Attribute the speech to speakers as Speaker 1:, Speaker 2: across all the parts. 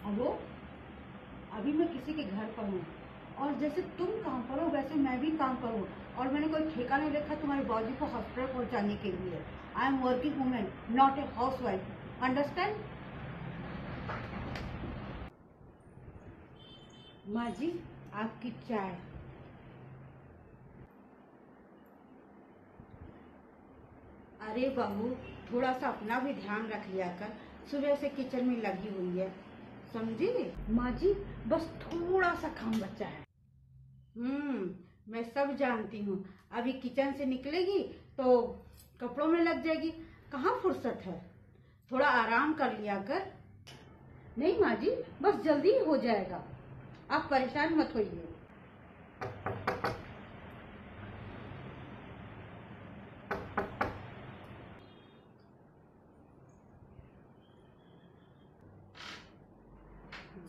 Speaker 1: Hello, अभी मैं किसी के घर पर हूँ और जैसे तुम काम करो वैसे मैं भी काम करूँ। और मैंने कोई ठेका नहीं रखा तुम्हारे बाजू को हॉस्पिटल पहुँचाने के लिए। I am working women, not a house wife, understand? माँ जी, आपकी चाय। अरे बहू, थोड़ा सा अपना भी ध्यान रख लिया कर। सुबह से किचन में लगी हुई है, समझी? माँ जी, बस थोड़ा सा काम बचा है। मैं सब जानती हूँ। अभी किचन से निकलेगी तो कपड़ों में लग जाएगी, कहाँ फुर्सत है। थोड़ा आराम कर लिया कर। नहीं माँ जी, बस जल्दी ही हो जाएगा, आप परेशान मत होइए।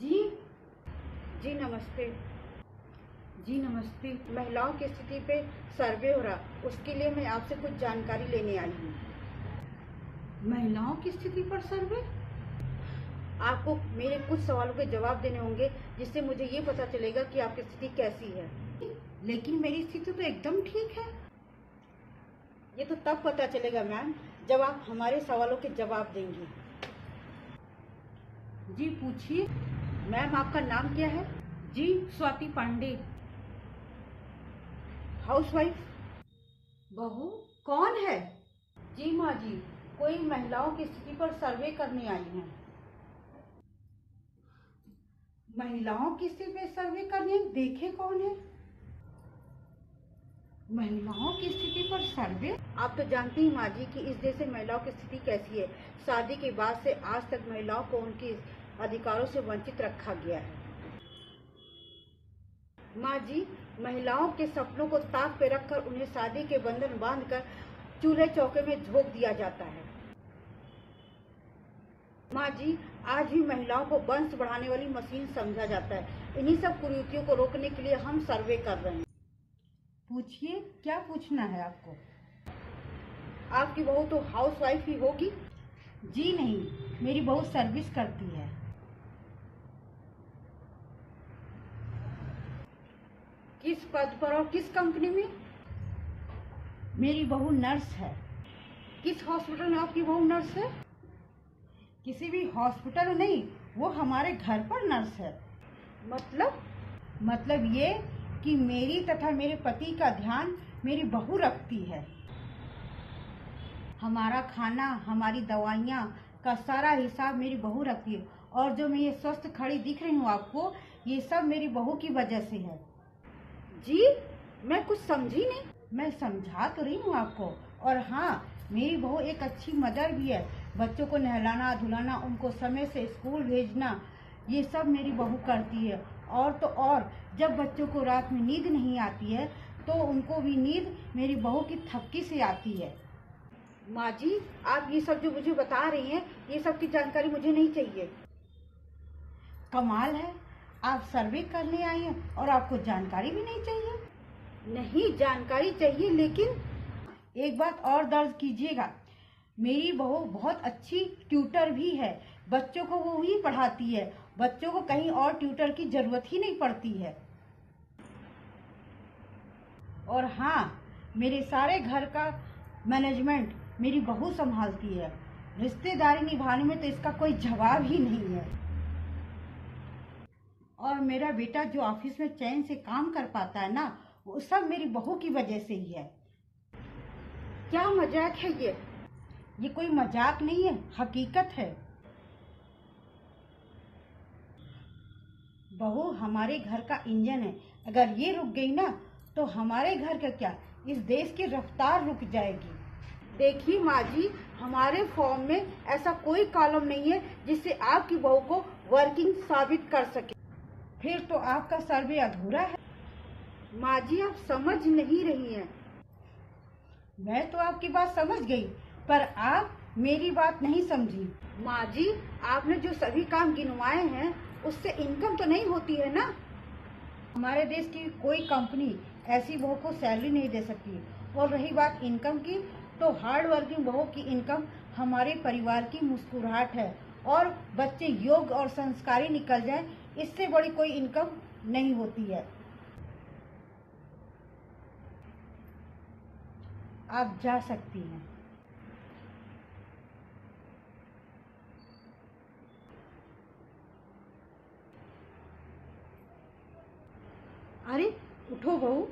Speaker 1: जी जी नमस्ते। जी नमस्ते। महिलाओं की स्थिति पे सर्वे हो रहा, उसके लिए मैं आपसे कुछ जानकारी लेने आई हूँ। महिलाओं की स्थिति पर सर्वे? आपको मेरे कुछ सवालों के जवाब देने होंगे, जिससे मुझे ये पता चलेगा कि आपकी स्थिति कैसी है। लेकिन मेरी स्थिति तो एकदम ठीक है। ये तो तब पता चलेगा मैम, जब आप हमारे सवालों के जवाब देंगी। जी पूछिए। मैम, आपका नाम क्या है? जी स्वाति पांडे। हाउसवाइफ। बहू कौन है? जी माँ जी, कोई महिलाओं की स्थिति पर सर्वे करने आई हैं। महिलाओं की स्थिति पर सर्वे करने देखे कौन है? महिलाओं की स्थिति पर सर्वे? आप तो जानती हैं माँ जी कि इस देश में महिलाओं की स्थिति कैसी है। शादी के बाद से आज तक महिलाओं को उनके अधिकारों से वंचित रखा गया है। माँ जी, महिलाओं के सपनों को ताक पे रखकर उन्हें शादी के बंधन बांधकर चूल्हे चौके में झोंक दिया जाता है। माँ जी, आज भी महिलाओं को वंश बढ़ाने वाली मशीन समझा जाता है। इन्हीं सब कुरीतियों को रोकने के लिए हम सर्वे कर रहे हैं। पूछिए, क्या पूछना है आपको? आपकी बहू तो हाउसवाइफ ही होगी? जी नहीं, मेरी बहू सर्विस करती है। किस पद पर और किस कंपनी में? मेरी बहू नर्स है। किस हॉस्पिटल में आपकी बहू नर्स है? किसी भी हॉस्पिटल नहीं, वो हमारे घर पर नर्स है। मतलब ये कि मेरी तथा मेरे पति का ध्यान मेरी बहू रखती है। हमारा खाना, हमारी दवाइयाँ का सारा हिसाब मेरी बहू रखती है। और जो मैं ये स्वस्थ खड़ी दिख रही हूँ आपको, ये सब मेरी बहू की वजह से है। जी, मैं कुछ समझी नहीं। मैं समझा तो रही हूँ आपको। और हाँ, मेरी बहू एक अच्छी मदर भी है। बच्चों को नहलाना धुलाना, उनको समय से स्कूल भेजना, ये सब मेरी बहू करती है। और तो और, जब बच्चों को रात में नींद नहीं आती है तो उनको भी नींद मेरी बहू की थपकी से आती है। माँ जी, आप ये सब जो मुझे बता रही हैं, ये सब की जानकारी मुझे नहीं चाहिए। कमाल है, आप सर्वे करने आई हैं और आपको जानकारी भी नहीं चाहिए? नहीं, जानकारी चाहिए, लेकिन एक बात और दर्ज कीजिएगा, मेरी बहू बहुत अच्छी ट्यूटर भी है। बच्चों को वो ही पढ़ाती है। बच्चों को कहीं और ट्यूटर की जरूरत ही नहीं पड़ती है। और हाँ, मेरे सारे घर का मैनेजमेंट मेरी बहू संभालती है। रिश्तेदारी निभाने में तो इसका कोई जवाब ही नहीं है। और मेरा बेटा जो ऑफिस में चैन से काम कर पाता है ना, वो सब मेरी बहू की वजह से ही है। क्या मजाक है ये कोई मजाक नहीं है, हकीकत है। बहू हमारे घर का इंजन है। अगर ये रुक गई ना तो हमारे घर का क्या, इस देश की रफ्तार रुक जाएगी। देखिए माँ जी, हमारे फॉर्म में ऐसा कोई कॉलम नहीं है जिससे आपकी बहू को वर्किंग साबित कर सके। फिर तो आपका सर्वे अधूरा है। माँ जी, आप समझ नहीं रही हैं। मैं तो आपकी बात समझ गई, पर आप मेरी बात नहीं समझी। माँ जी, आपने जो सभी काम गिनवाए हैं, उससे इनकम तो नहीं होती है ना? हमारे देश की कोई कंपनी ऐसी बहू को सैलरी नहीं दे सकती। और रही बात इनकम की, तो हार्ड वर्किंग बहू की इनकम हमारे परिवार की मुस्कुराहट है और बच्चे योग्य और संस्कारी निकल जाएं, इससे बड़ी कोई इनकम नहीं होती है। आप जा सकती हैं। अरे उठो बहू।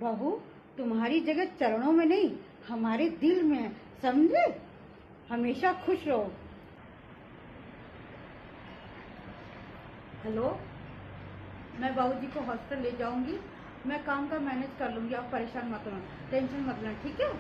Speaker 1: बहू, तुम्हारी जगह चरणों में नहीं, हमारे दिल में है, समझे? हमेशा खुश रहो। हेलो, मैं बहू जी को हॉस्टल ले जाऊंगी। मैं काम का मैनेज कर लूंगी, आप परेशान मत होना, टेंशन मत लेना, ठीक है?